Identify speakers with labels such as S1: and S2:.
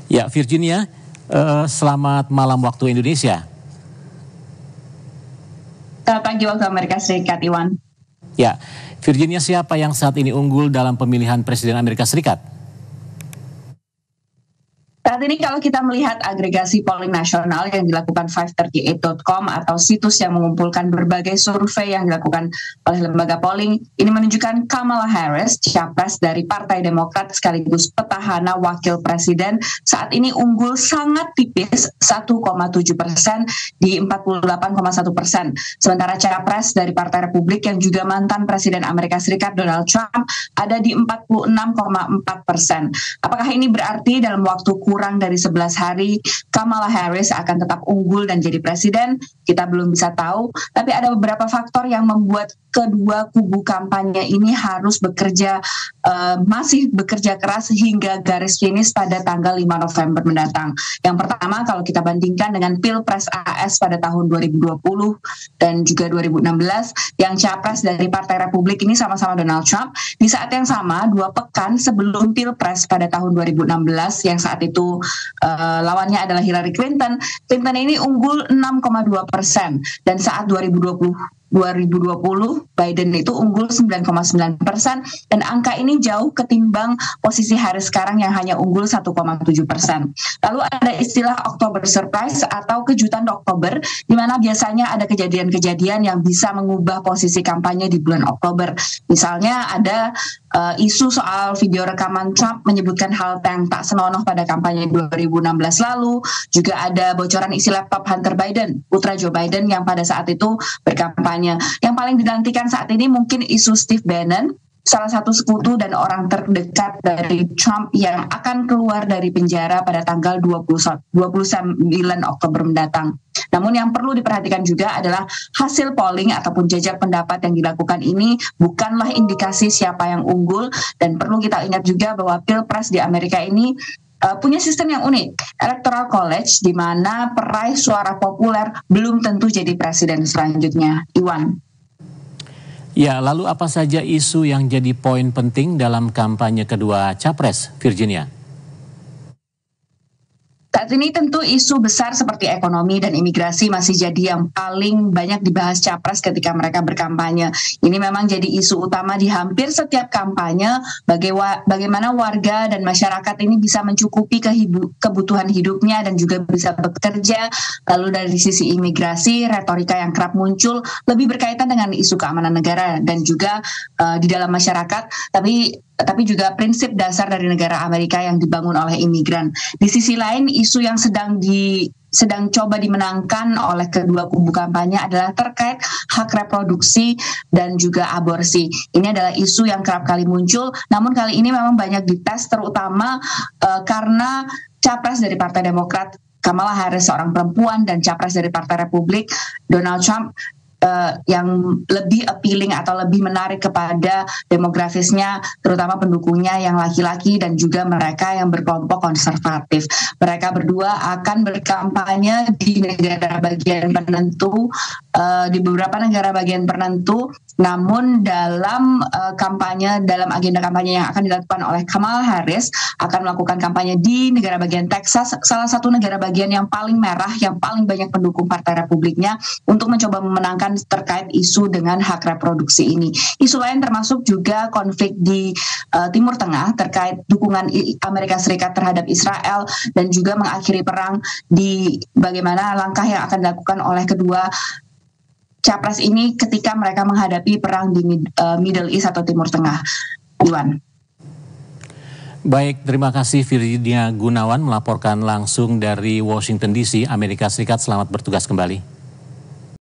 S1: Ya, Virginia, selamat malam waktu Indonesia.
S2: Selamat pagi waktu Amerika Serikat, Iwan.
S1: Ya, Virginia, siapa yang saat ini unggul dalam pemilihan Presiden Amerika Serikat?
S2: Saat ini kalau kita melihat agregasi polling nasional yang dilakukan 538.com atau situs yang mengumpulkan berbagai survei yang dilakukan oleh lembaga polling, ini menunjukkan Kamala Harris, capres dari Partai Demokrat sekaligus petahana wakil presiden, saat ini unggul sangat tipis 1,7% di 48,1%. Sementara capres dari Partai Republik yang juga mantan Presiden Amerika Serikat Donald Trump ada di 46,4%. Apakah ini berarti dalam waktu kurang dari 11 hari Kamala Harris akan tetap unggul dan jadi presiden? Kita belum bisa tahu, tapi ada beberapa faktor yang membuat kedua kubu kampanye ini harus masih bekerja keras hingga garis finish pada tanggal 5 November mendatang. Yang pertama, kalau kita bandingkan dengan Pilpres AS pada tahun 2020 dan juga 2016, yang capres dari Partai Republik ini sama-sama Donald Trump. Di saat yang sama, 2 pekan sebelum Pilpres pada tahun 2016, yang saat itu lawannya adalah Hillary Clinton. Clinton ini unggul 6,2%, dan saat 2020 Biden itu unggul 9,9%, dan angka ini jauh ketimbang posisi Harris sekarang yang hanya unggul 1,7%. Lalu ada istilah October Surprise atau kejutan Oktober, di mana biasanya ada kejadian-kejadian yang bisa mengubah posisi kampanye di bulan Oktober. Misalnya ada isu soal video rekaman Trump menyebutkan hal yang tak senonoh pada kampanye 2016 lalu. Juga ada bocoran isi laptop Hunter Biden, putra Joe Biden yang pada saat itu berkampanye. Yang paling dinantikan saat ini mungkin isu Steve Bannon, salah satu sekutu dan orang terdekat dari Trump yang akan keluar dari penjara pada tanggal 29 Oktober mendatang. Namun yang perlu diperhatikan juga adalah hasil polling ataupun jajak pendapat yang dilakukan ini bukanlah indikasi siapa yang unggul, dan perlu kita ingat juga bahwa Pilpres di Amerika ini punya sistem yang unik, Electoral College, di mana peraih suara populer belum tentu jadi presiden selanjutnya. Iwan.
S1: Ya, lalu apa saja isu yang jadi poin penting dalam kampanye kedua capres, Virginia?
S2: Saat ini tentu isu besar seperti ekonomi dan imigrasi masih jadi yang paling banyak dibahas capres ketika mereka berkampanye. Ini memang jadi isu utama di hampir setiap kampanye, bagaimana warga dan masyarakat ini bisa mencukupi kebutuhan hidupnya dan juga bisa bekerja. Lalu dari sisi imigrasi, retorika yang kerap muncul lebih berkaitan dengan isu keamanan negara dan juga di dalam masyarakat, tapi juga prinsip dasar dari negara Amerika yang dibangun oleh imigran. Di sisi lain, isu yang sedang coba dimenangkan oleh kedua kubu kampanye adalah terkait hak reproduksi dan juga aborsi. Ini adalah isu yang kerap kali muncul, namun kali ini memang banyak dites, terutama karena capres dari Partai Demokrat Kamala Harris seorang perempuan dan capres dari Partai Republik Donald Trump yang lebih appealing atau lebih menarik kepada demografisnya, terutama pendukungnya yang laki-laki dan juga mereka yang berkelompok konservatif. Mereka berdua akan berkampanye di negara bagian penentu, di beberapa negara bagian penentu. Namun dalam agenda kampanye yang akan dilakukan oleh Kamala Harris, akan melakukan kampanye di negara bagian Texas, salah satu negara bagian yang paling merah, yang paling banyak pendukung Partai Republiknya, untuk mencoba memenangkan terkait isu dengan hak reproduksi ini. Isu lain termasuk juga konflik di Timur Tengah terkait dukungan Amerika Serikat terhadap Israel dan juga mengakhiri perang, di bagaimana langkah yang akan dilakukan oleh kedua capres ini ketika mereka menghadapi perang di Middle East atau Timur Tengah. Iwan.
S1: Baik, terima kasih Virginia Gunawan melaporkan langsung dari Washington DC, Amerika Serikat. Selamat bertugas kembali.